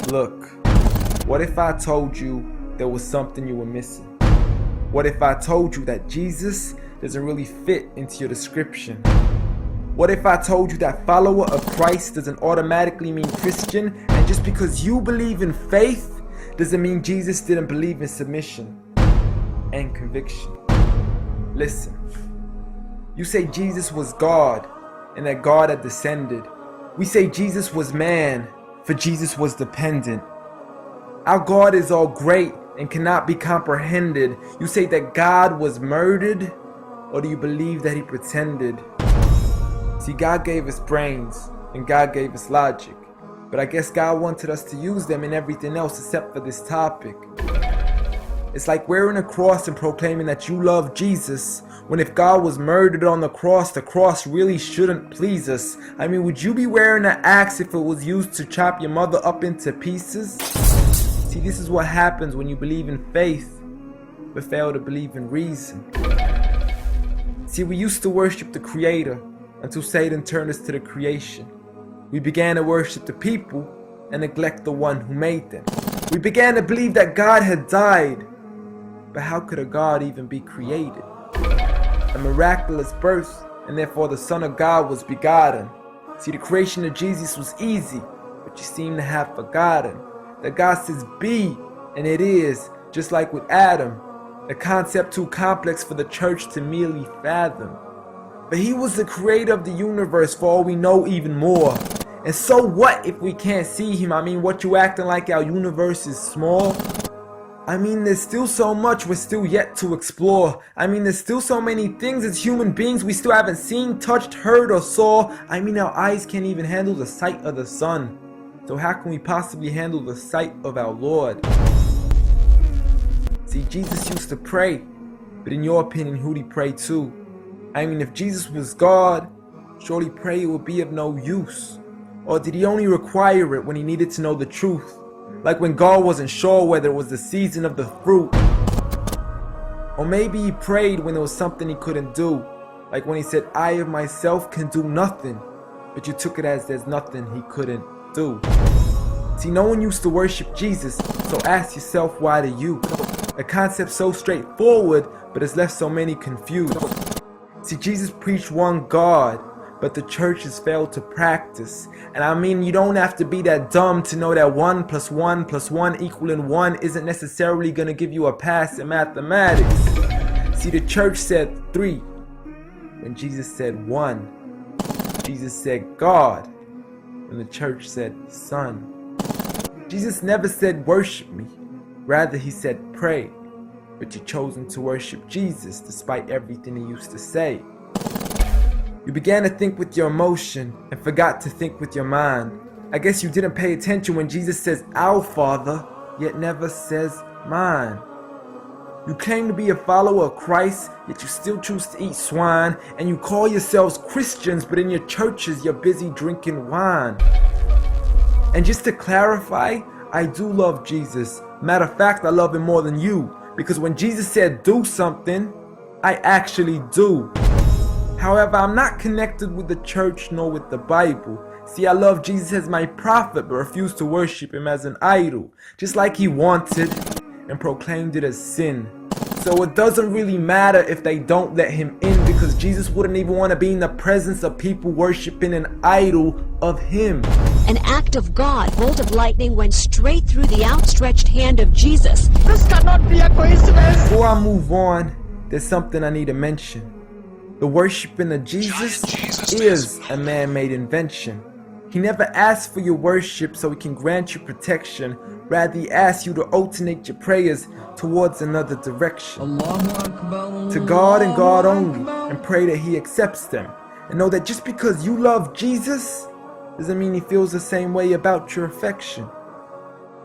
Look, what if I told you there was something you were missing? What if I told you that Jesus doesn't really fit into your description? What if I told you that follower of Christ doesn't automatically mean Christian, and just because you believe in faith doesn't mean Jesus didn't believe in submission and conviction? Listen, you say Jesus was God and that God had descended. We say Jesus was man, for Jesus was dependent. Our God is all great and cannot be comprehended. You say that God was murdered, or do you believe that he pretended? See, God gave us brains and God gave us logic, but I guess God wanted us to use them in everything else except for this topic. It's like wearing a cross and proclaiming that you love Jesus, when if God was murdered on the cross really shouldn't please us. I mean, would you be wearing an axe if it was used to chop your mother up into pieces? See, this is what happens when you believe in faith, but fail to believe in reason. See, we used to worship the Creator until Satan turned us to the creation. We began to worship the people and neglect the one who made them. We began to believe that God had died, but how could a God even be created? A miraculous birth, and therefore the Son of God was begotten. See, the creation of Jesus was easy, but you seem to have forgotten that God says be, and it is, just like with Adam, a concept too complex for the church to merely fathom. But he was the creator of the universe, for all we know, even more. And so what if we can't see him? I mean, what you acting like our universe is small? I mean, there's still so much we're still yet to explore. I mean, there's still so many things as human beings we still haven't seen, touched, heard, or saw. I mean, our eyes can't even handle the sight of the sun. So how can we possibly handle the sight of our Lord? See, Jesus used to pray, but in your opinion, who'd he pray to? I mean, if Jesus was God, surely prayer would be of no use. Or did he only require it when he needed to know the truth? Like when God wasn't sure whether it was the season of the fruit. Or maybe he prayed when there was something he couldn't do. Like when he said, I of myself can do nothing. But you took it as there's nothing he couldn't do. See, no one used to worship Jesus, so ask yourself, why do you? A concept so straightforward, but has left so many confused. See, Jesus preached one God, but the church has failed to practice. And I mean, you don't have to be that dumb to know that 1 + 1 + 1 equaling 1 isn't necessarily going to give you a pass in mathematics. See, the church said 3, when Jesus said 1. Jesus said God, when the church said Son. Jesus never said worship me, rather he said pray. But you've chosen to worship Jesus despite everything he used to say. You began to think with your emotion and forgot to think with your mind. I guess you didn't pay attention when Jesus says our Father, yet never says mine. You claim to be a follower of Christ, yet you still choose to eat swine, and you call yourselves Christians, but in your churches you're busy drinking wine. And just to clarify, I do love Jesus. Matter of fact, I love him more than you, because when Jesus said do something, I actually do. However, I'm not connected with the church nor with the Bible. See, I love Jesus as my prophet, but refuse to worship him as an idol, just like he wanted and proclaimed it as sin. So it doesn't really matter if they don't let him in, because Jesus wouldn't even want to be in the presence of people worshiping an idol of him. An act of God, bolt of lightning went straight through the outstretched hand of Jesus. This cannot be a coincidence. Before I move on, there's something I need to mention. The worshiping of Jesus is a man-made invention. He never asked for your worship so he can grant you protection. Rather, he asks you to alternate your prayers towards another direction. To God and God only, and pray that he accepts them. And know that just because you love Jesus doesn't mean he feels the same way about your affection.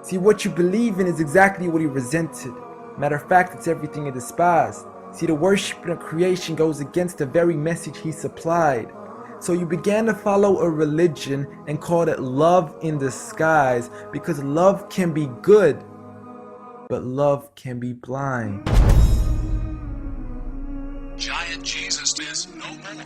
See, what you believe in is exactly what he resented. Matter of fact, it's everything he despised. See, the worship of creation goes against the very message he supplied. So you began to follow a religion and called it love in disguise, because love can be good, but love can be blind. Giant Jesus is no more.